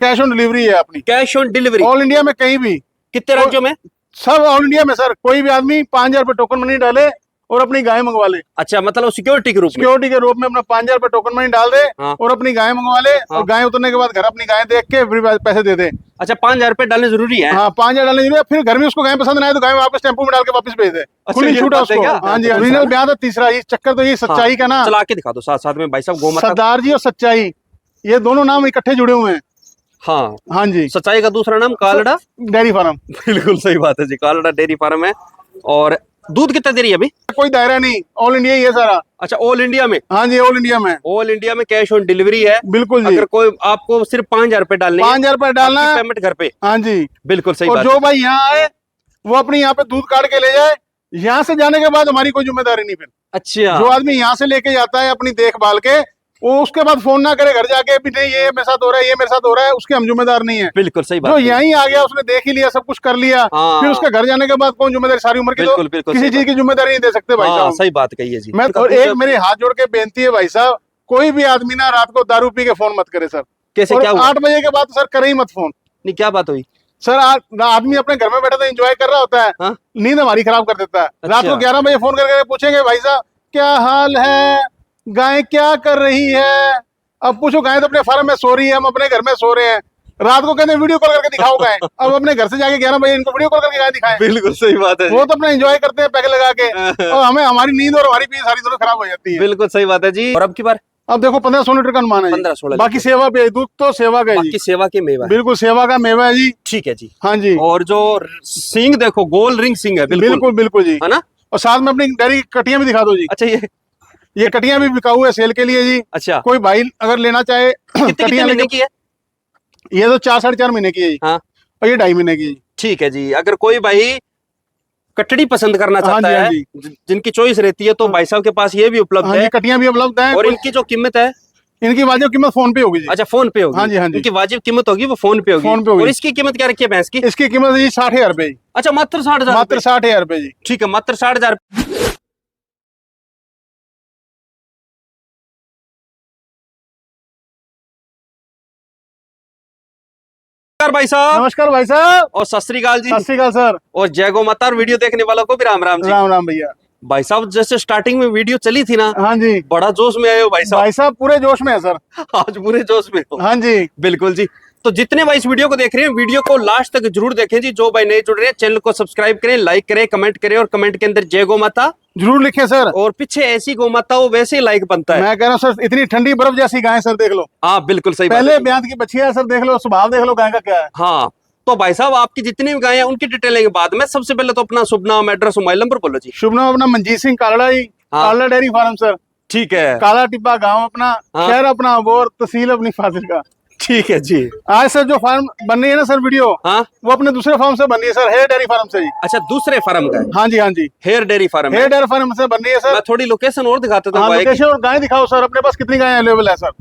Cash on delivery है अपनी, cash on delivery all India में कहीं भी। कितने राज्यों में? सब ऑल इंडिया में सर, कोई भी आदमी 5,000 रुपए टोकन मनी डाले और अपनी गाय मंगवा ले। अच्छा, मतलब सिक्योरिटी के रूप में? सिक्योरिटी के रूप में अपना 5,000 रुपए टोकन मनी डाल दे हाँ। और अपनी गाय मंगवा ले। हाँ। और गाय उतरने के बाद घर अपनी गाय देख के फिर पैसे दे दे। अच्छा, 5,000 रुपए डालने जरूरी है? हाँ, 5,000 डालने जरूरी है। फिर घर में उसको गाय पसंद ना आए तो गाय वापस टेम्पो में डाल के वापस भेज दे। खुली छूट है उसको। हाँ जी, ओरिजिनल ब्याज है तीसरा। ये चक्कर तो ये सच्चाई का ना, चला के दिखा दो साथ साथ में भाई साहब। गोमाता सरदार जी और सच्चाई, ये दोनों नाम इकट्ठे जुड़े हुए हैं। हाँ हाँ जी, सच्चाई का दूसरा नाम कालड़ा डेयरी फार्म। बिल्कुल सही बात है जी, कालड़ा डेयरी फार्म है। और दूध कितना दे रही है अभी? कोई दायरा नहीं, ऑल इंडिया ही है सारा। अच्छा, ऑल इंडिया में? हाँ जी, ऑल इंडिया में। ऑल इंडिया में कैश ऑन डिलीवरी है। बिल्कुल जी। अगर कोई आपको सिर्फ 5,000 रुपए डालने 5,000 रुपए डालना है, पेमेंट घर पे। हाँ जी, बिल्कुल सही और बात जो है। भाई यहाँ आए वो अपनी यहाँ पे दूध काट के ले जाए। यहाँ से जाने के बाद हमारी कोई जिम्मेदारी नहीं। फिर अच्छा, जो आदमी यहाँ से लेके जाता है अपनी देखभाल के, वो उसके बाद फोन ना करे घर जाके भी नहीं ये मेरे साथ हो रहा है, ये मेरे साथ हो रहा है, उसके हम जिम्मेदार नहीं है। बिल्कुल सही बात जो है। यहीं आ गया उसने देख ही लिया, सब कुछ कर लिया, हाँ। फिर उसके घर जाने के बाद कौन जिम्मेदारी? सारी उम्र की बिल्कुल, तो बिल्कुल किसी सही चीज की जिम्मेदारी नहीं दे सकते भाई हाँ, साहब। सही बात कही है जी। मैं और एक मेरे हाथ जोड़ के बेनती है भाई साहब, कोई भी आदमी ना रात को दारू पी के फोन मत करे सर। कैसे, और क्या हुआ? 8 बजे के बाद तो सर करे ही मत फोन। नहीं, क्या बात हुई? सर आदमी अपने घर में बैठा तो एंजॉय कर रहा होता है, हाँ? नींद हमारी खराब कर देता है। रात अच्छा। को 11 बजे फोन करके पूछेंगे भाई साहब क्या हाल है, गाय क्या कर रही है? अब पूछो, गाय तो अपने फार्म में सो रही है, हम अपने घर में सो रहे हैं। रात को कहते हैं वीडियो कॉल करके दिखाओ गाय। अब अपने घर से जाके 11 बजे इनको वीडियो कॉल करके गाय दिखाएं। बिल्कुल सही बात है वो तो अपना एंजॉय करते हैं पैक लगा के, और हमें हमारी नींद और हमारी पीस सारी दोनों खराब हो जाती है। बिल्कुल सही बात है जी। और अब की बार अब देखो 1500 लीटर का अनुमान है जी। 15-16 बाकी सेवा पे है, दूध तो सेवा का है जी। बाकी सेवा के मेवा है। बिल्कुल सेवा का मेवा है जी। ठीक है जी। हाँ जी, और जो सिंग देखो, गोल रिंग सिंग है। बिल्कुल बिल्कुल बिल्कुल जी। है ना? और साथ में अपनी डेयरी कटियां भी दिखा दो जी। अच्छा, ये कटियां भी बिकाऊ है सेल के लिए जी। अच्छा, कोई भाई अगर लेना चाहे कितने कटियां महीने लेके, की है? ये तो 4-4.5 महीने की है जी। हाँ। और ये 2.5 महीने की है जी। ठीक है जी। अगर कोई भाई कटड़ी पसंद करना हाँ चाहता जी, हाँ है, जी। जिनकी चॉइस रहती है, तो भाई साहब के पास ये भी उपलब्ध हाँ जी, है। कटियां भी उपलब्ध हैं। और इनकी जो कीमत है, इनकी वाजिब कीमत फोन पे होगी जी। अच्छा फोन पे होगी? हाँ जी, हाँ जी। इनकी वाजिब कीमत होगी, वो फोन पे होगी। फोन पे होगी। और इसकी कीमत क्या रखी है भैंस की? इसकी कीमत है जी 60,000 रुपए जी। अच्छा, मात्र 60,000? मात्र 60,000 रुपए जी। ठीक है, मात्र 60,000। नमस्कार भाई साहब। नमस्कार भाई साहब। और सत श्री अकाल जी। सत श्री अकाल सर। और जय गौ माता। और वीडियो देखने वालों को भी राम राम जी। राम राम भैया। भाई साहब, जैसे स्टार्टिंग में वीडियो चली थी ना, हाँ जी, बड़ा जोश में आए हो भाई साहब। भाई साहब पूरे जोश में है सर। आज पूरे जोश में हो। हाँ जी, बिल्कुल जी। तो जितने भाई इस वीडियो को देख रहे हैं, वीडियो को लास्ट तक जरूर देखें जी। जो भाई नए जुड़ रहे हैं, चैनल को सब्सक्राइब करें, लाइक करें, कमेंट करें, और कमेंट के अंदर जय गौ माता जरूर लिखे सर। और पीछे ऐसी गौ माता हो वैसे ही लाइक बनता है। मैं कह रहा हूँ सर, इतनी ठंडी बर्फ जैसी गाय सर, देख लो। हाँ बिल्कुल सही बात पहले है। ब्याज की बच्चियां है सर, देख लो स्वभाव, देख लो गाय का क्या है। हाँ, तो भाई साहब आपकी जितनी भी गाय हैं उनकी डिटेल लेंगे बाद में। सबसे पहले तो अपना शुभ नाम, एड्रेस, मोबाइल नंबर बोलो जी। शुभ नाम अपना मनजीत सिंह कालड़ा जी। हाँ। Kalra dairy farm sir. ठीक है। काला टिब्बा गांव अपना, हाँ। शहर अपना अबोर, तहसील अपनी फाजिलका। ठीक है जी। आज सर जो फार्म बन रही है ना सर वीडियो, हाँ, वो अपने दूसरे फार्म से बन रही है सर, हेयर डेयरी फार्म से जी। अच्छा, दूसरे फार्म का है? हाँ जी, हाँ जी, हेयर डेयरी फार्म है। हेयर डेयरी फार्म से बन रही है सर। मैं थोड़ी लोकेशन और दिखाता हाँ, हूँ भाई की। लोकेशन और गाय दिखाओ सर, अपने पास कितनी गाय अवेलेबल है सर।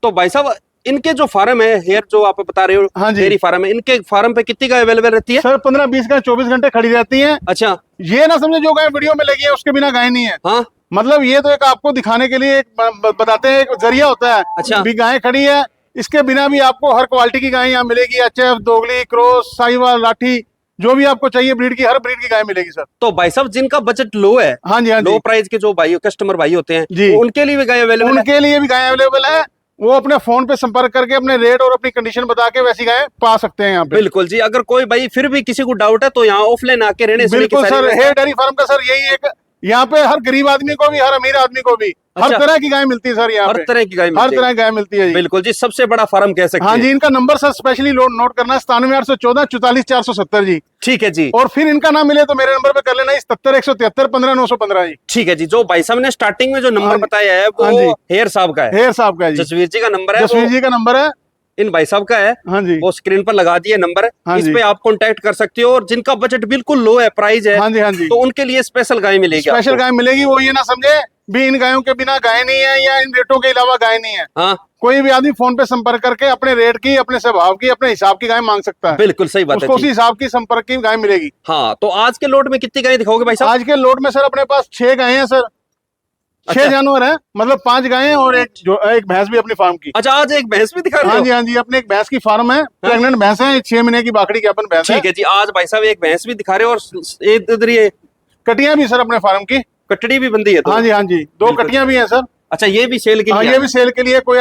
तो भाई साहब, इनके जो फार्म है, हेयर जो आप बता रहे हो, हाँ जी। डेयरी फार्म है, इनके फार्म पे कितनी गाय अवेलेबल रहती है? सर 15-20 गाय 24 घंटे खड़ी रहती हैं। अच्छा। ये ना समझे जो गाय वीडियो में लगी है उसके बिना गाय नहीं है। हाँ, मतलब ये तो एक आपको दिखाने के लिए एक बताते हैं, एक जरिया होता है। अच्छा। भी गाय खड़ी है, इसके बिना भी आपको हर क्वालिटी की गाय यहाँ मिलेगी। एचएफ, दोगली, क्रॉस, साहिवाल, लाठी, जो भी आपको चाहिए ब्रीड की, हर ब्रीड की गाय मिलेगी सर। तो भाई साहब जिनका बजट लो है, हाँ जी, हाँ लो जी, प्राइस के जो भाई कस्टमर भाई होते हैं, जी। वो उनके लिए भी गाय अवेलेबल है? उनके लिए भी गाय अवेलेबल है। वो अपने फोन पे संपर्क करके अपने रेट और अपनी कंडीशन बता के वैसी गाय पा सकते हैं यहाँ पे। बिल्कुल जी। अगर कोई भाई फिर भी किसी को डाउट है तो यहाँ ऑफलाइन आके रहने से बिल्कुल सर, हेयर डेयरी फार्म का सर यही एक, यहाँ पे हर गरीब आदमी को भी, हर अमीर आदमी को भी हर अच्छा। तरह की गाय मिलती है सर यहाँ हर पे। तरह की गाय हर मिलती तरह है। की गाय मिलती है जी। बिल्कुल जी, सबसे बड़ा फार्म कह सकते हाँ हैं। जी, इनका नंबर सर स्पेशली नोट करना है, 97 814 44 470 जी। ठीक है जी। और फिर इनका नाम मिले तो मेरे नंबर पे कर लेना, 77 173 15 915 जी। ठीक है जी। जो भाई साहब ने स्टार्टिंग में जो नंबर हाँ जी। बताया है, हाँ वो जी। हेयर साहब का है, हेयर साहब का जी, जसवीर जी का नंबर है, जसवीर वो जी का नंबर है। इन भाई साहब का है। हाँ जी, वो स्क्रीन पर लगा दिए नंबर, हाँ इस जी। पे आप कांटेक्ट कर सकते हो। और जिनका बजट बिल्कुल लो है, प्राइस है, हाँ जी, हाँ जी, तो उनके लिए स्पेशल गाय मिलेगी स्पेशल आपको। गाय मिलेगी। वो ये ना समझे भी इन गायों के बिना गाय नहीं है या इन रेटों के अलावा गाय नहीं है। हाँ कोई भी आदमी फोन पे संपर्क करके अपने रेट की, अपने स्वभाव की, अपने हिसाब की गाय मांग सकता है। बिल्कुल सही बात है उसको उसी जी। हिसाब की संपर्क की गाय मिलेगी। हाँ, तो आज के लोट में कितनी गाय दिखाओगे भाई साहब? आज के लोट में सर अपने पास 6 गाय हैं सर। 6 जानवर हैं, मतलब 5 गायें और एक भैंस भी अपनी फार्म की। अच्छा, आज एक भैंस भी दिखा रहे हाँ हो? जी, हाँ जी, अपने एक भैंस की फार्म है, प्रेग्नेंट भैंस है, 6 महीने की बाकड़ी की अपन भैंस है। ठीक है जी, आज भाई साहब एक भैंस भी दिखा रहे हो और इधर ये कटियां भी सर अपने फार्म की। कटड़ी भी बंदी है तो? हाँ जी, हाँ जी, 2 बिल्कुल। कटियां भी हैं सर। अच्छा, ये भी सेल के हाँ, लिए? ये भी सेल के लिए, कोई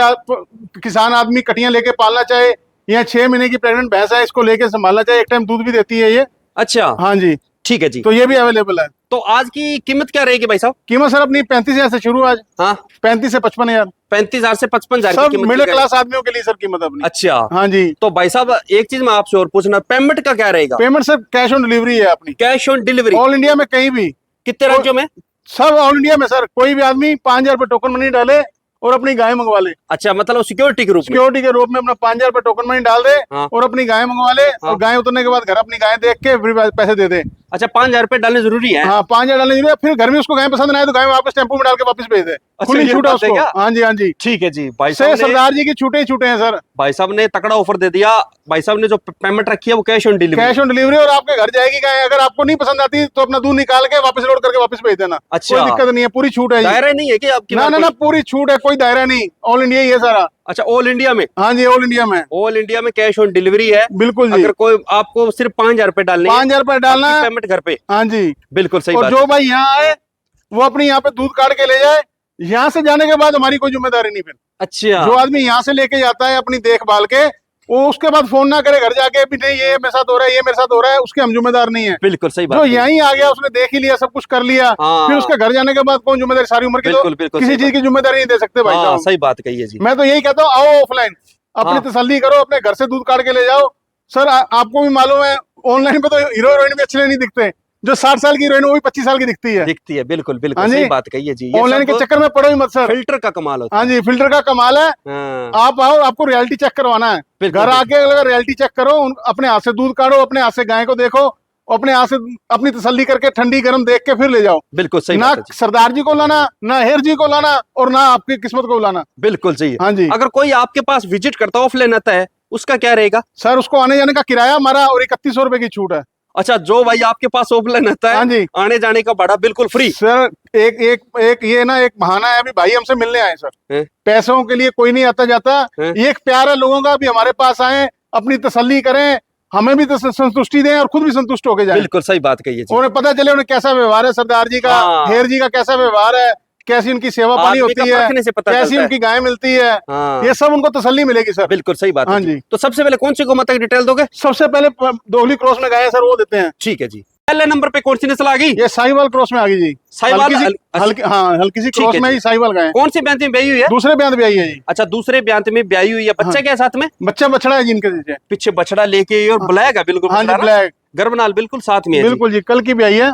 किसान आदमी कटियां लेके पालना चाहे, या 6 महीने की प्रेग्नेंट भैंस है, इसको लेके संभालना चाहे, एक टाइम दूध भी देती है ये। अच्छा, हाँ जी, ठीक है जी। तो ये भी अवेलेबल है। तो आज की कीमत क्या रहेगी भाई साहब? कीमत सर अपनी 35,000 से शुरू आज। हाँ, 35 से 55,000। 35,000 से 55,000 की सब कीमत मिडिल की क्लास आदमियों के लिए सर कीमत अपनी। अच्छा, हाँ जी। तो भाई साहब एक चीज मैं आपसे और पूछना, पेमेंट का क्या रहेगा? Payment sir cash on delivery है अपनी, cash on delivery? All India में कहीं भी। कितने राज्यों में? सब ऑल इंडिया में सर, कोई भी आदमी 5,000 रुपए टोकन मनी डाले और अपनी गाय मंगवा ले। अच्छा, मतलब सिक्योरिटी के रूप में? सिक्योरिटी के रूप में अपना 5,000 रुपए टोकन मनी डाल दे हाँ। और अपनी गाय मंगवा ले, हाँ। और गाय उतरने के बाद घर अपनी गाय देख के फिर पैसे दे दे। अच्छा, 5,000 रुपए डालने जरूरी है? हाँ, 5,000 डालने जरूरी है। फिर घर में उसको गाय पसंद ना आए तो गाय वापस टेम्पो में डाल के वापस भेज दे। खुली ये छूट है बात है उसको। क्या? हाँ जी, हाँ जी। ठीक है जी। भाई से साहब ने सरदार जी की छूटे ही छूटे हैं सर। भाई साहब ने तकड़ा ऑफर दे दिया। भाई साहब ने जो पेमेंट रखी है वो cash on delivery? Cash on delivery, और आपके घर जाएगी गाय। अगर आपको नहीं पसंद आती तो अपना दूध निकाल के वापस लोड करके वापस भेज देना। अच्छा। कोई दिक्कत नहीं है, पूरी छूट है जी। दायरा नहीं है कि आपकी? ना ना ना, पूरी छूट है, कोई दायरा नहीं, ऑल इंडिया ही है सारा। अच्छा, ऑल इंडिया में? हाँ जी, ऑल इंडिया में। ऑल इंडिया में कैश ऑन डिलीवरी है? बिल्कुल जी। अगर कोई आपको सिर्फ 5,000 रुपए डालने 5,000 रुपए डालना है, पेमेंट घर पे? हाँ जी। बिल्कुल सही और बात जो है। भाई यहाँ आए वो अपनी यहाँ पे दूध काट के ले जाए, यहाँ से जाने के बाद हमारी कोई जिम्मेदारी नहीं। फिर अच्छा, जो आदमी यहाँ से लेके जाता है अपनी देखभाल के, वो उसके बाद फोन ना करे घर जाके भी नहीं ये मेरे साथ हो रहा है, ये मेरे साथ हो रहा है, उसके हम जिम्मेदार नहीं है। बिल्कुल सही बात जो है। यहीं आ गया, उसने देख ही लिया, सब कुछ कर लिया, हाँ। फिर उसके घर जाने के बाद कौन जिम्मेदारी? सारी उम्र की बिल्कुल, तो बिल्कुल किसी सही चीज की जिम्मेदारी नहीं दे सकते भाई हाँ, साहब। सही बात कही है जी। मैं तो यही कहता हूँ, आओ ऑफलाइन, अपनी हाँ। तसल्ली करो, अपने घर से दूध काट के ले जाओ। सर आपको भी मालूम है, ऑनलाइन पे तो हीरो हीरोइन भी अच्छे नहीं दिखते, जो 60 साल की हीरोइन वो भी 25 साल की दिखती है। दिखती है, बिल्कुल बिल्कुल हाँ जी। सही बात कही है जी। ये ऑनलाइन के सब चक्कर में पड़ो ही मत सर। फिल्टर का कमाल होता हाँ है। जी, फिल्टर का कमाल है। हाँ, आप आओ, आपको रियलिटी चेक करवाना है, बिल्कुल, घर आके अगर रियलिटी चेक करो, अपने हाथ से दूध काटो, अपने हाथ से गाय को देखो, अपने हाथ से अपनी तसल्ली करके ठंडी गर्म देख के फिर ले जाओ। बिल्कुल सही ना बात है जी। सरदार जी को लाना, ना हेर जी को लाना, और ना आपकी किस्मत को लाना। बिल्कुल सही है। हाँ जी। अगर कोई आपके पास विजिट करता ऑफलाइन आता है, उसका क्या रहेगा? सर उसको आने जाने का किराया हमारा, और 3100 रुपए की छूट है। अच्छा, जो भाई आपके पास ऑफलाइन आता है, हाँ जी, आने जाने का भाड़ा बिल्कुल फ्री? सर एक एक एक ये ना एक बहाना है, अभी भाई हमसे मिलने आए सर, हैं? पैसों के लिए कोई नहीं आता जाता। हैं? ये एक प्यार है लोगों का, भी हमारे पास आए, अपनी तसल्ली करें, हमें भी संतुष्टि दें और खुद भी संतुष्ट होके जाएं। बिल्कुल सही बात कही है जी। उन्हें पता चले उन्हें कैसा व्यवहार है सरदार जी का, हाँ। हेर जी का कैसा व्यवहार है, कैसी उनकी सेवा पानी आदमी होती का है, परखने से पता कैसी चलता है। उनकी गाय मिलती है, हाँ, ये सब उनको तसल्ली मिलेगी सर। बिल्कुल सही बात है हाँ जी। जी। तो सबसे पहले कौन सी गौमाता की डिटेल दोगे? सबसे पहले दोगली क्रॉस में गाय है सर, वो देते हैं। ठीक है जी। पहले नंबर पे कौन सी नस्ल आ गई? ये साहिवाल क्रॉस में आ गई जी। साहिवाल, हल्की सी ठीक क्रॉस है में जी। ही साहिवाल गाय है। कौन सी ब्यांत में ब्याई हुई है? दूसरे ब्याह भी आई है जी। अच्छा, दूसरे ब्यांत में ब्याई हुई है। बच्चा हाँ। क्या है साथ में? बच्चा बछड़ा है जिनके नीचे। पीछे बछड़ा लेके आई और ब्लैक है बिल्कुल। हाँ जी, बछड़ा ना? ब्लैक, गर्भनाल बिल्कुल साथ में है जी। बिल्कुल जी, कल की भी आई है।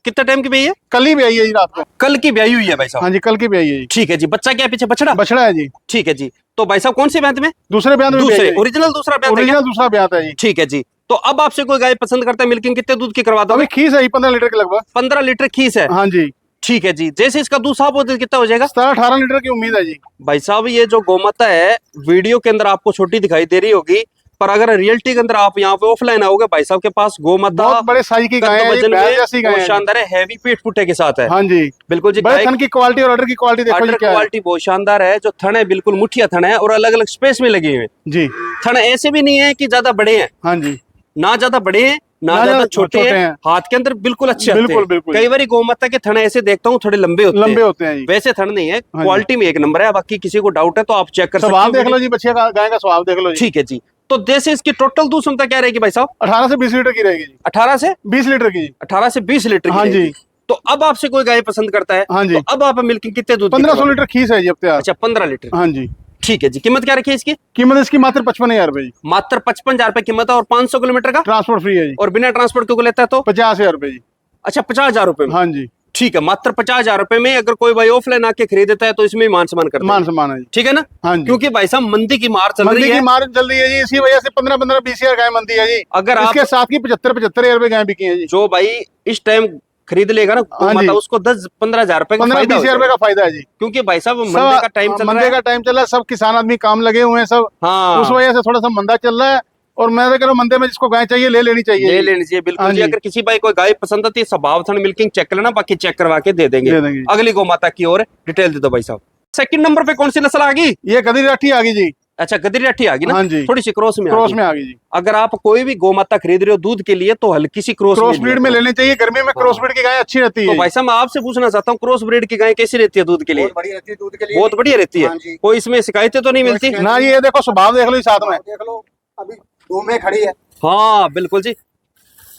कितना टाइम की ब्याई है? कल ही भी आई है जी, रात को। कल की ब्याई हुई है भाई साहब। हाँ जी, कल की भी आई है जी। ठीक है जी। बच्चा क्या है पीछे? बछड़ा? बछड़ा है जी। ठीक है जी। तो भाई साहब कौन सी ब्यांत में? दूसरे ब्याह में भी आई दूसरे, है। ओरिजिनल दूसरा ब्यांत है क्या? ओरिजिनल दूसरा ब्याह है जी। ठीक है जी। तो अब आपसे कोई गाय पसंद करता है, मिल्किंग कितने दूध की करवा अभी दोगे? खीस है 15 लीटर के लगभग। 15 लीटर खीस है? हाँ जी। ठीक है जी। जैसे इसका दूध साफ होता है कितना हो जाएगा? 17-18 लीटर की उम्मीद है जी। भाई साहब ये जो गौमाता है वीडियो के अंदर आपको छोटी दिखाई दे रही होगी, पर अगर रियलिटी के अंदर आप यहाँ पे ऑफलाइन आओगे, भाई साहब के पास गौमाता बहुत बड़े साइज की गाय है, वजन बैल में जैसी गाय बहुत है। शानदार है, हैवी पीठ पुट्ठे के साथ है। हाँ जी, बिल्कुल जी। बड़े थन की क्वालिटी और ऑर्डर की क्वालिटी देखो जी ऑर्डर क्या है। क्वालिटी बहुत शानदार है। जो थन है बिल्कुल मुठिया थन है और अलग अलग स्पेस में लगे हुए हैं। जी। थन ऐसे भी नहीं है कि ज्यादा बड़े हैं, हाँ जी, ना ज्यादा बड़े हैं ना ज्यादा छोटे हैं। हाथ के अंदर बिल्कुल अच्छे आते बिल्कुल, हैं। बिल्कुल। कई बार गौमाता के थन ऐसे देखता हूँ थोड़े लंबे होते लंबे हैं, होते हैं जी। वैसे थन नहीं है। हाँ जी। क्वालिटी में एक नंबर है। बाकी किसी को डाउट है तो आप चेक कर सकते स्वभाव देख हो। लो जी, बच्चे का गाय का स्वभाव देख लो जी। ठीक है जी। तो जैसे इसकी टोटल दूध क्षमता क्या रहेगी भाई साहब? 18 से 20 लीटर की रहेगी जी। 18 से 20 लीटर की जी। 18 से 20 लीटर की हाँ जी। रहेगी। तो अब आपसे कोई गाय पसंद करता है, हाँ जी। तो अब आप मिल्किंग कितने दूध की 1500 करवाओगे? लीटर खीस है जी अब तैयार। अच्छा, 15 लीटर। हाँ जी। ठीक है जी। कीमत क्या रखी है इसकी? कीमत इसकी मात्र 55,000 रुपए जी। मात्र 55,000 रुपए कीमत है। और 500 किलोमीटर का ट्रांसपोर्ट फ्री है जी। और बिना ट्रांसपोर्ट को लेता है तो 50,000 रुपए जी। अच्छा 50,000 रुपए में। हाँ जी, ठीक है, मात्र 50,000 रुपए में अगर कोई भाई ऑफलाइन आके खरीदता है तो इसमें मान सम्मान करते मान हैं। सम्मान है जी। ठीक है ना? हाँ जी, क्योंकि भाई साहब मंदी की मार चल मंदी रही की है। मार चल रही है जी, इसी वजह से 15-20 हजार गाय मंदी है जी। अगर आप इसके साथ की 75-75 रुपए गाय बिकी है जी। जो भाई इस टाइम खरीद लेगा ना हाँ जी। मतलब उसको 10-15 हजार रुपए का फायदा 15-20 हो हजार रुपए जाएगा। का फायदा है जी। क्योंकि भाई साहब सब मंदे का टाइम चल रहा मंदे है। का टाइम चल रहा है, सब किसान आदमी काम लगे हुए हैं सब। हाँ, उस वजह से थोड़ा सा मंदा चल रहा है। और मैं तो कह रहा हूँ मंदिर में जिसको गाय चाहिए ले लेनी चाहिए। ले लेनी चाहिए बिल्कुल हाँ जी। जी। अगर किसी भाई कोई गाय पसंद आती है स्वभाव थन मिल्किंग चेक कर लेना, बाकी चेक करवा के दे देंगे। अगली गौ माता की ओर डिटेल दे दो भाई साहब। सेकंड नंबर पे कौन सी नस्ल आ गई? ये गदरी राठी आ गई जी। अच्छा गदरी राठी आ गई ना। हाँ जी। थोड़ी सी क्रॉस में क्रॉस में आ गई जी। अगर आप कोई भी गौ माता खरीद रहे हो दूध के लिए तो हल्की सी क्रॉस ब्रीड में लेनी चाहिए। गर्मी में क्रॉस ब्रीड की गाय अच्छी रहती है। तो भाई साहब मैं आपसे पूछना चाहता हूँ क्रॉस ब्रीड की गाय कैसी रहती है दूध के लिए? बहुत बढ़िया रहती है दूध के लिए। बहुत बढ़िया रहती है। हाँ जी। कोई इसमें शिकायतें तो नहीं मिलती ना? ये देखो स्वभाव देख लो साथ में। देख लो अभी धूप में खड़ी है। हाँ बिल्कुल जी।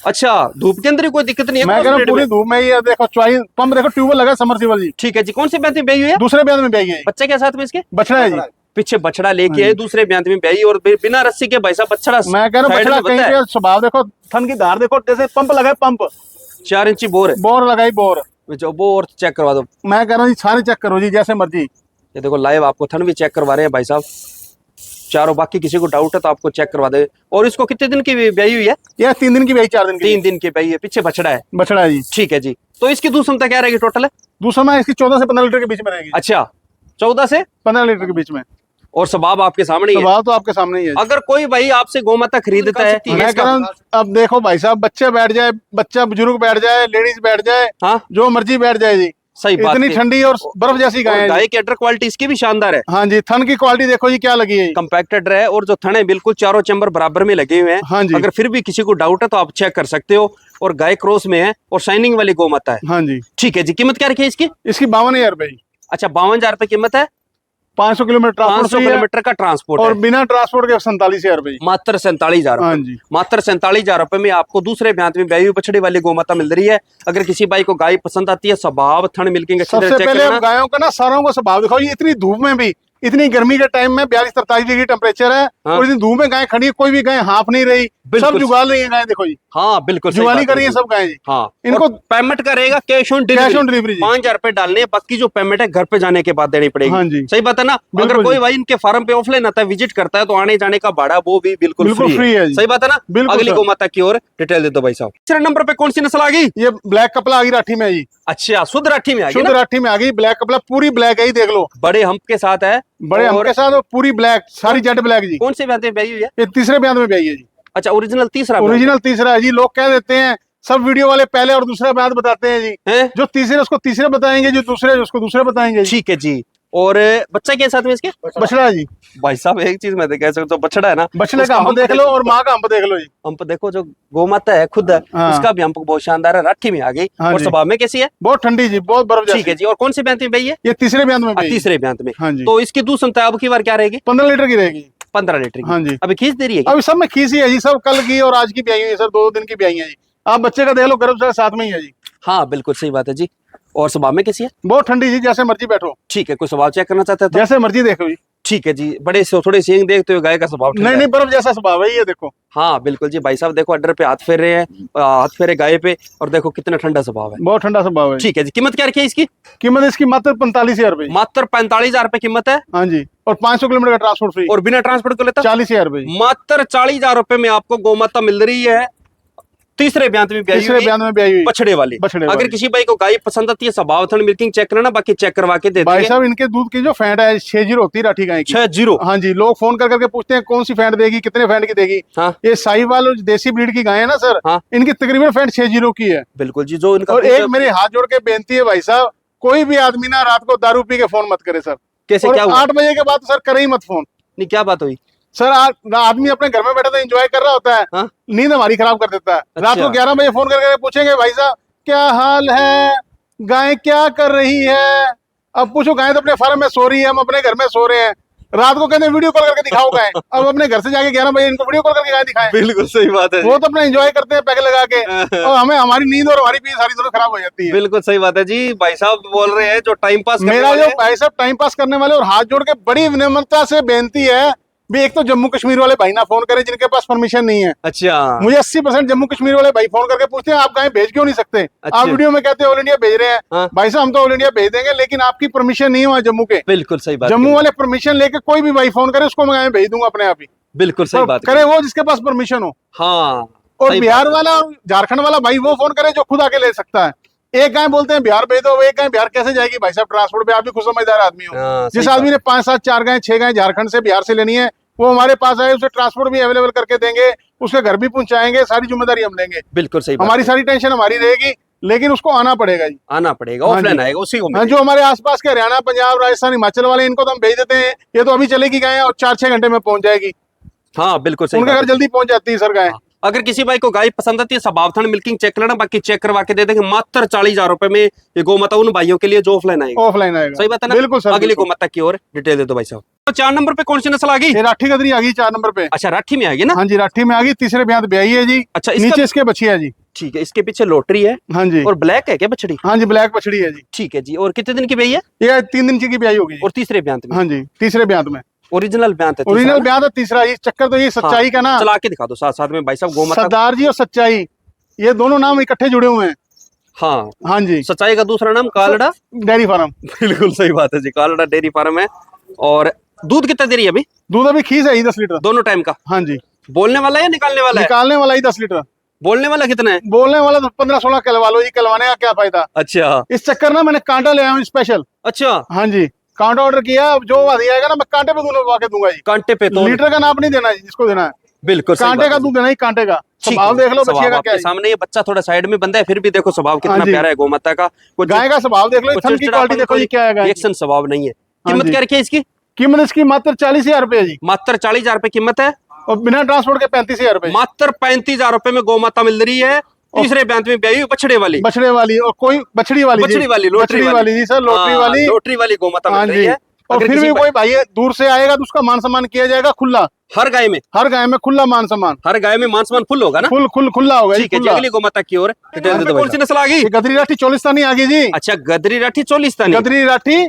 अच्छा धूप के अंदर ही कोई दिक्कत नहीं है? मैं कह रहा हूँ पूरी धूप में। ये देखो चॉइस पंप देखो, ट्यूबवेल लगा समरसीबल जी। ठीक है जी। कौन से ब्याह में ब्याही हुई है? दूसरे ब्याह में ब्याही है। बच्चे के साथ में इसके बछड़ा है जी। पीछे बछड़ा लेके आए, दूसरे ब्याह में ब्याही और बिना रस्सी के भाई साहब बछड़ा। मैं कह रहा हूँ बछड़ा कहीं पे स्वभाव देखो, थन की धार देखो, जैसे पंप लगा है, पंप 4 इंची बोर है। बोर लगाई बोर। जो बोर चेक करवा दो। मैं कह रहा हूँ जी सारे चेक करो जी जैसे मर्जी। ये देखो लाइव आपको थन भी चेक करवा रहे हैं भाई साहब चारों। बाकी किसी को डाउट है तो आपको चेक करवा दे। और इसको कितने दिन की ब्याही हुई है? ये 3 दिन की ब्याही, 4 दिन की। 3 दिन की ब्याही है। पीछे बछड़ा है। बछड़ा है जी। ठीक है जी। तो इसकी दूध क्षमता क्या रहेगी टोटल है? दूसरा में इसकी 14 से 15 लीटर के बीच में रहेगी। अच्छा 14 से 15 लीटर के बीच में। और स्वभाव आपके सामने ही है। स्वभाव तो आपके सामने ही है। अगर कोई भाई आपसे गौ माता खरीदता है, मैं कह रहा हूँ अब देखो भाई साहब, बच्चे बैठ जाए, बच्चा बुजुर्ग बैठ जाए, लेडीज बैठ जाए, हाँ जो मर्जी बैठ जाए जी। सही बात। इतनी ठंडी और बर्फ जैसी गाय है। गाय की अडर क्वालिटी इसकी भी शानदार है। हाँ जी। थन की क्वालिटी देखो जी क्या लगी है। कंपैक्टेड है और जो थन है बिल्कुल चारों चैम्बर बराबर में लगे हुए हैं। हाँ जी। अगर फिर भी किसी को डाउट है तो आप चेक कर सकते हो। और गाय क्रॉस में है और शाइनिंग वाली गौ माता है। हाँ जी। ठीक है जी। कीमत क्या रखी है इसकी? इसकी 52,000 रुपए। अच्छा 52,000 रुपए कीमत है। 500 किलोमीटर 500 किलोमीटर का ट्रांसपोर्ट और है। बिना ट्रांसपोर्ट के 47,000 रुपए। मात्र 47,000 हाँ जी। मात्र 47,000 रुपए में आपको दूसरे ब्याह में ब्याही बछड़ी वाली गौ माता मिल रही है। अगर किसी भाई को गाय पसंद आती है, स्वभाव थन मिल्किंग सबसे पहले गायों का ना सारों को स्वभाव दिखाओ। ये इतनी धूप में भी, इतनी गर्मी के टाइम में 42-43 डिग्री टेम्परेचर है। हाँ। और इतनी धूप में गाय खड़ी है, कोई भी गाय हाफ नहीं रही, सब जुगाल रही है गाय। देखो जी। हाँ बिल्कुल जुगाली कर रही है सब गाय जी। हाँ इनको पेमेंट करेगा कैश ऑन डिलीवरी। 5,000 रुपए डालने, बाकी जो पेमेंट है घर पे जाने के बाद देनी पड़ेगी। हाँ जी। सही बात है ना? अगर कोई भाई इनके फार्म पे ऑफलाइन आता है, विजिट करता है तो आने जाने का भाड़ा वो भी बिल्कुल फ्री है। सही बात है ना? अगली गौ माता की ओर डिटेल दे दो भाई साहब। तीसरे नंबर पे कौन सी नस्ल आ गई? ये ब्लैक कपला आ गई राठी में जी। अच्छा शुद्ध राठी में आ गई। शुद्ध राठी में आ गई। ब्लैक कपला पूरी ब्लैक है, ही देख लो। बड़े हम्प के साथ है। बड़े हम्प के साथ और पूरी ब्लैक, सारी जेड ब्लैक जी। कौन से ब्याह में ब्याही हुई है? ये तीसरे ब्याह में ब्याही है जी। अच्छा ओरिजिनल तीसरा? ओरिजिनल तीसरा है जी। लोग कह देते हैं सब वीडियो वाले पहले और दूसरा ब्याह बताते हैं जी। जो तीसरे उसको तीसरे बताएंगे, जो दूसरे उसको दूसरे बताएंगे। ठीक है जी। और बच्चा के साथ में इसके? बछड़ा जी। भाई साहब एक चीज मैं कह सकता हूँ, बछड़ा है ना, बछड़े का हम्प देख लो और माँ का हम्प देख लो जी। हम्प देखो, जो गौ माता है खुद है हाँ। उसका भी हम्प बहुत शानदार है। राठी में आ गई। हाँ और जी। स्वभाव में कैसी है? बहुत ठंडी जी, बहुत बर्फ जैसी। ठीक है जी। और कौन से ब्यांत में ब्याही है? ये तीसरे ब्यांत में ब्याही है। तीसरे ब्यांत में। हाँ जी। तो इसकी दूध क्षमता अब की बार क्या रहेगी? 15 लीटर की रहेगी। 15 लीटर की। हाँ जी। अभी खींच दे रही है? अभी सब में खींची है जी। सब कल की और आज की ब्याही है सर, 2 दिन की ब्याही है जी। आप बच्चे का देख लो, गर्भ साथ में ही है जी। हाँ बिल्कुल सही बात है जी। और स्वभाव में कैसी है? बहुत ठंडी जी, जैसे मर्जी बैठो। ठीक है। कोई स्वभाव चेक करना चाहते हैं तो? जैसे मर्जी देखो जी। ठीक है जी। बड़े थोड़े सींग देखते हुए गाय का स्वभाव नहीं नहीं, बर्फ जैसा स्वभाव है ये देखो। हाँ बिल्कुल जी। भाई साहब देखो अड्डर पे हाथ फेर रहे हैं, हाथ फेरे गाय पे, और देखो कितना ठंडा स्वभाव है। बहुत ठंडा स्वभाव है। ठीक है जी। कीमत क्या रखी है इसकी? कीमत इसकी मात्र 45,000 रुपए। मात्र 45,000 रुपए कीमत है। हाँ जी। और 500 किलोमीटर का ट्रांसपोर्ट फ्री। और बिना ट्रांसपोर्ट को लेता 40,000 रुपए। मात्र 40,000 रुपए में आपको गौ माता मिल रही है। तीसरे ब्यांत में ब्याही तीसरे हुई, ब्यांत में ब्याही हुई, बछड़े वाली। बछड़े अगर वाली। किसी भाई को गाय पसंद आती है, स्वभाव थन मिल्किंग चेक करना, बाकी चेक करवा के दे भाई देंगे। साहब इनके दूध की जो फैट है 6-0 होती है राठी गाय की। 6-0। हाँ जी। लोग फोन कर करके पूछते हैं कौन सी फैट देगी, कितने फैट की देगी। हाँ ये साहिवाल और देसी ब्रीड की गाय है ना सर, हाँ इनकी तकरीबन फैट 6-0 की है। बिल्कुल जी। जो इनका और एक मेरे हाथ जोड़ के बेनती है भाई साहब, कोई भी आदमी ना रात को दारू पी के फोन मत करे सर। कैसे और क्या हुआ? 8 बजे के बाद सर करे ही मत फोन। नहीं क्या बात हुई? सर आदमी अपने घर में बैठा था, एंजॉय कर रहा होता है, हाँ? नींद हमारी खराब कर देता है। रात को 11 बजे फोन करके पूछेंगे भाई साहब क्या हाल है, गाय क्या कर रही है। अब पूछो, गाय तो अपने फार्म में सो रही है, हम अपने घर में सो रहे हैं। रात को कहते हैं वीडियो कॉल करके दिखाओ गाय। अब अपने घर से जाके 11 बजे इनको वीडियो कॉल करके गाय दिखाएं। बिल्कुल सही बात है। वो तो अपना एंजॉय करते हैं पैक लगा के, और हमें हमारी नींद और हमारी पीस सारी दोनों खराब हो जाती है। बिल्कुल सही बात है जी। भाई साहब बोल रहे हैं जो टाइम पास मेरा जो भाई साहब टाइम पास करने वाले, और हाथ जोड़ के बड़ी विनम्रता से बेनती है भी, एक तो जम्मू कश्मीर वाले भाई ना फोन करें जिनके पास परमिशन नहीं है। अच्छा। मुझे 80% जम्मू कश्मीर वाले भाई फोन करके पूछते हैं आप गाय भेज क्यों नहीं सकते। अच्छा। आप वीडियो में कहते हैं ऑल इंडिया भेज रहे हैं। हाँ? भाई साहब हम तो ऑल इंडिया भेज देंगे, लेकिन आपकी परमिशन नहीं हुआ जम्मू के। बिल्कुल सही बात। जम्मू वाले परमिशन लेके कोई भी भाई फोन करे उसको मैं गाय भेज दूंगा अपने आप ही। बिल्कुल सही बात करे वो जिसके पास परमिशन हो। हाँ। और बिहार वाला झारखंड वाला भाई वो फोन करे जो खुद आके ले सकता है। एक गाय बोलते हैं बिहार भेज दो, एक गाय बिहार कैसे जाएगी भाई साहब ट्रांसपोर्ट पे। आप भी खुद समझदार आदमी हो। हाँ, जिस आदमी ने 5-7 4 गाय 6 गाय झारखंड से बिहार से लेनी है, वो हमारे पास आए, उसे ट्रांसपोर्ट भी अवेलेबल करके देंगे, उसके घर भी पहुंचाएंगे, सारी जिम्मेदारी हम लेंगे। बिल्कुल सही, हमारी सारी टेंशन हमारी रहेगी, लेकिन उसको आना पड़ेगा जी, आना पड़ेगा, ऑफलाइन आएगा उसी को। जो हमारे आसपास के हरियाणा, पंजाब, राजस्थान, हिमाचल वाले, इनको तो हम भेज देते हैं, ये तो अभी चलेगी गाय और 4-6 घंटे में पहुंच जाएगी। हाँ बिल्कुल सही, उनके घर जल्दी पहुंच जाती है सर गाय। अगर किसी भाई को गाय पसंद आती है, सबावथन मिल्किंग चेक करना, बाकी चेक करवा के दे देंगे मात्र 40,000 रुपए में। ये गोमाता उन भाइयों के लिए जो ऑफलाइन आएगा, ऑफलाइन आएगा। सही बात है ना? बिल्कुल सर। अगली गोमाता की ओर डिटेल दे दो भाई साहब। तो 4 नंबर पे कौन सी नस्ल आ गई? राठी गदरी आ गई 4 नंबर पे। अच्छा, राठी में आ गई ना? हाँ जी, राठी में आ गई, तीसरे ब्याह ब्याई है जी। अच्छा, नीचे इसके बछिया है जी। ठीक है, इसके पीछे लोटरी है। हाँ जी। और ब्लैक है क्या बछड़ी? हाँ जी, ब्लैक बछड़ी है जी। ठीक है जी। और कितने दिन की ब्याई है? ये 3 दिन की ब्याई होगी। और तीसरे ब्याह में? हाँ जी, तीसरे ब्याह में। ओरिजिनल ब्याह है? ओरिजिनल ब्याह है तीसरा। ये चक्कर तो ये सच्चाई का ना, चला के दिखा दो साथ साथ में भाई साहब। गोमाता सरदार जी और सच्चाई, ये दोनों नाम इकट्ठे जुड़े हुए हैं। हाँ हाँ जी। सच्चाई का दूसरा नाम कालड़ा डेयरी फार्म। बिल्कुल सही बात है जी, कालड़ा डेयरी फार्म है। और दूध कितना दे रही है अभी? दूध अभी खीस है 10 लीटर दोनों टाइम का। हाँ जी। बोलने वाला है निकालने वाला है? निकालने वाला ही 10 लीटर। बोलने वाला कितना है? बोलने वाला तो 15-16 कहलवा लो जी, कहलवाने का क्या फायदा। अच्छा, इस चक्कर ना मैंने कांटा ले आया हूँ स्पेशल। अच्छा। हाँ जी, कांटा ऑर्डर किया, जो आएगा ना मैं कांटे पे दूध के दूंगा जी। कांटे पे तो लीटर का नाप नहीं देना जी, जिसको देना है बिल्कुल कांटे का दूध देना ही, कांटे का। स्वभाव देख लो बच्चे का क्या है। सामने ये बच्चा थोड़ा साइड में बंदा है, फिर भी देखो स्वभाव कितना प्यारा है गोमाता का। गाय का स्वभाव देख लो, थन की क्वालिटी देखो, ये क्या है गाय। एक्शन स्वभाव नहीं है। कीमत क्या रखी है इसकी? कीमत इसकी मात्र 40,000 रुपए जी। मात्र 40,000 रुपए कीमत है, और बिना ट्रांसपोर्ट के 35,000 रुपए। मात्र 35,000 रुपए में गोमाता मिल रही है। तीसरे ब्याह में ब्याई बछड़े वाली, बछड़े वाली। और कोई बछड़ी वाली, बछड़ी वाली, लोटरी वाली जी सर, लोटरी वाली गोमाता मिल रही है। और फिर भी कोई भाई दूर से आएगा तो उसका मान सम्मान किया जाएगा खुला। हर गाय में खुला मान सम्मान। हर गाय में मान सम्मान फुल होगा ना? खुला होगा। ठीक है जी। अगली गोमाता की ओर डिटेल दे दो। कौन सी नस्ल आ गई? गदरी राठी चोलिस्तानी आ गई जी। अच्छा, गदरी राठी चोलिस्तानी। गदरी राठी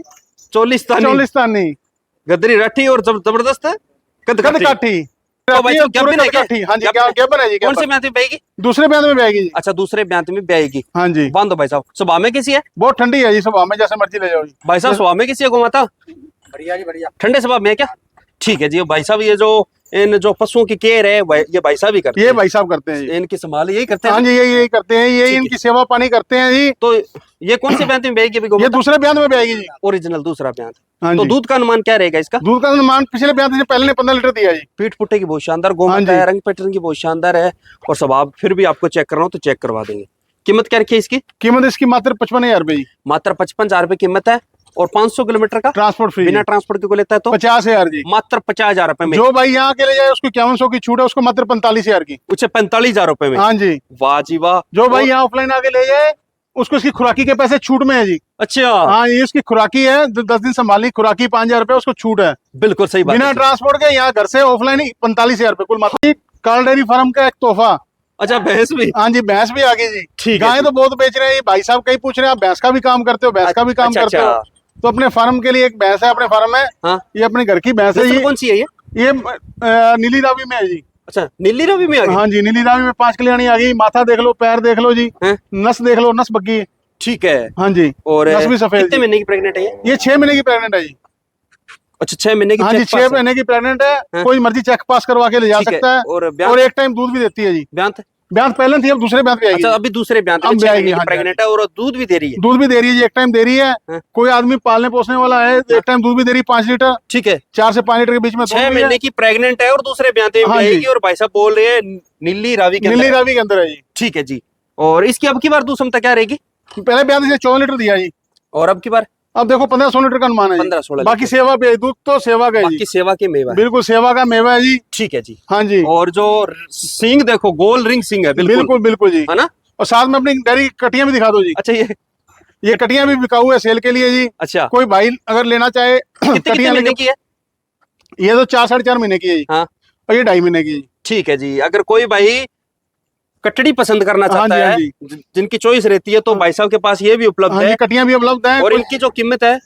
चोलिस्तानी। गदरी राठी और जबरदस्त कदकाठी। तो भाई गैबन है क्या? हाँ जी, गैबन है जी। कौन से ब्याह में ब्याएगी? दूसरे ब्याह में ब्याएगी जी। अच्छा, दूसरे ब्याह में ब्याएगी। हाँ जी। बांधो भाई साहब। स्वभाव में कैसी है? बहुत ठंडी है जी, स्वभाव में जैसे मर्जी ले जाओ जी। भाई साहब स्वभाव में कैसी है गोमाता? बढ़िया जी, बढ़िया। ठंडे स्वभाव में है क्या? ठीक है जी। भाई साहब ये जो इन जो पशुओं की केयर है ये भाई साहब ही करते हैं? ये भाई साहब करते हैं जी। इनकी संभाल यही करते हैं? हाँ जी, यही करते हैं, ये इनकी सेवा पानी करते हैं जी। तो ये कौन से ब्याह में ब्याएगी? ये दूसरे ब्याह में ब्याएगी जी। ओरिजिनल दूसरा ब्याह। हाँ तो जी। दूध का अनुमान क्या रहेगा इसका? दूध का अनुमान पिछले ब्याह से पहले ने 15 लीटर दिया जी। पीठ पुट्टे की बहुत शानदार गोमाता है, रंग पैटर्न की बहुत शानदार है, और स्वभाव फिर भी आपको चेक करना हो तो चेक करवा देंगे। कीमत क्या रखी है इसकी? कीमत इसकी मात्र 55,000 रुपए जी। मात्र 55,000 रुपए कीमत है। और 500 किलोमीटर का ट्रांसपोर्ट फ्री। बिना ट्रांसपोर्ट के को लेता है तो 50,000 जी। मात्र 50,000 रुपए में। जो भाई यहाँ के ले जाए उसको 5100 की छूट है, उसको मात्र 45,000 की। उसे 45,000 रुपए में। हाँ जी। वाह जी वाह। जो भाई यहाँ ऑफलाइन आके ले जाए उसको इसकी खुराकी के पैसे छूट में है जी। अच्छा, हाँ, ये उसकी खुराकी है, 10 दिन संभालनी खुराकी 5,000 रुपए उसको छूट है। बिल्कुल सही बात। बिना ट्रांसपोर्ट के यहाँ घर से ऑफलाइन 45,000 रुपए कुल मात्र। काल डेयरी फार्म का एक तोहफा। अच्छा, भैंस भी? हाँ जी, भैंस भी आ गई जी। ठीक है। गाय तो बहुत बेच रहे हैं भाई साहब, कई पूछ रहे हैं आप भैंस का भी काम करते हो, भैंस का भी काम करते हो, तो अपने फार्म के लिए एक भैंस है, अपने फार्म में। हाँ? ये अपने घर की भैंस है। ये कौन सी है ये नीली रावी में है जी। अच्छा, नीली रावी में आ गई? हाँ जी, नीली रावी में 5 कल्याणी आ गई। माथा देख लो, पैर देख लो जी, नस देख लो, नस बग्गी है। ठीक है। हाँ जी। और नस भी सफेद। कितने महीने की प्रेग्नेंट है ये 6 महीने की प्रेग्नेंट है जी। अच्छा, 6 महीने की? हाँ जी, 6 महीने की प्रेग्नेंट है। कोई मर्जी चेक पास करवा के ले जा सकता है। और एक टाइम दूध भी देती है जी। ब्याह पहले थी, अब दूसरे ब्याह पे आएगी। अच्छा, अभी दूसरे ब्याह में प्रेग्नेंट है और दूध भी दे रही है? दूध भी दे रही है जी, एक टाइम दे रही है। कोई आदमी पालने पोसने वाला है, एक टाइम दूध भी दे रही है 5 लीटर। ठीक है। 4 से 5 लीटर के बीच में। 6 महीने की प्रेग्नेंट है और दूसरे ब्याह में आएगी। और भाई साहब बोल रहे हैं नीली रावी के अंदर है जी। ठीक है जी। और इसकी अब की बार दूध क्षमता क्या रहेगी? पहले ब्याह से 14 लीटर दिया जी। और अब की बार? अब देखो 15-16 लीटर का अनुमान है। 15-16। बाकी सेवा पे दूध तो सेवा का बाकी सेवा के मेवा। बिल्कुल सेवा का मेवा है जी। ठीक है जी। हाँ जी। और जो सींग देखो, गोल रिंग सींग है। बिल्कुल जी, है ना? और साथ में अपनी डेयरी कटियां भी दिखा दो जी। अच्छा, ये कटियां भी बिकाऊ है सेल के लिए जी। अच्छा, कोई भाई अगर लेना चाहे। कितने महीने की है? ये तो 4-4.5 महीने की है जी। हाँ। और ये 2.5 महीने की है। ठीक है जी। अगर कोई भाई कटड़ी पसंद करना चाहता है, जिनकी चॉइस रहती है, तो भाई साहब के पास ये भी उपलब्ध है। कटियां भी उपलब्ध है। और इनकी जो कीमत है,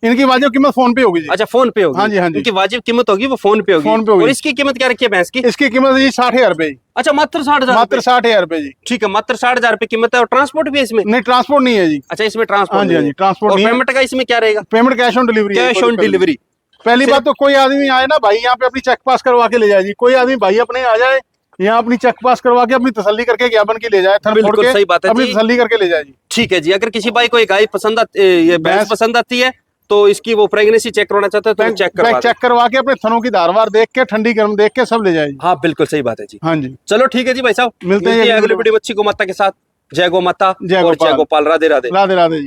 इनकी वाजिब कीमत फोन पे होगी जी। अच्छा, फोन पे होगी? हाँ जी, हाँ जी। इनकी वाजिब कीमत होगी, वो फोन पे होगी। और इसकी कीमत क्या रखी है भैंस की? इसकी कीमत जी 60,000 रुपए। अच्छा, मात्र 60,000? मात्र 60,000 रुपए जी। ठीक है, मात्र 60,000 रुपए कीमत है। और ट्रांसपोर्ट भी है इसमें? नहीं, ट्रांसपोर्ट नहीं है जी। अच्छा, इसमें ट्रांसपोर्ट? हाँ जी, ट्रांसपोर्ट। और पेमेंट का इसमें क्या रहेगा? Payment cash on delivery. Cash on delivery. पहली बात तो कोई आदमी आए ना भाई यहाँ पे अपनी चेक पास करवा के ले जाए जी। कोई आदमी भाई अपने आ जाए यहाँ अपनी चेक पास करवा के अपनी तसल्ली करके ज्ञापन की ले जाए। बिल्कुल सही बात है, अपनी तसल्ली करके ले जाए जी। ठीक है जी। अगर किसी भाई को गाय पसंद ये भैंस पसंद आती है तो इसकी वो प्रेगनेंसी चेक करवाना चाहता है तो चेक करवा के अपने थनों की धारवार देख के ठंडी गर्म देख के सब ले जाए। हाँ बिल्कुल सही बात है जी। हाँ जी चलो ठीक है जी भाई साहब, मिलते हैं अगली वीडियो अच्छी गौ माता के साथ। जय गौ माता जय और जय गोपाल। राधे राधे। राधे राधे जी।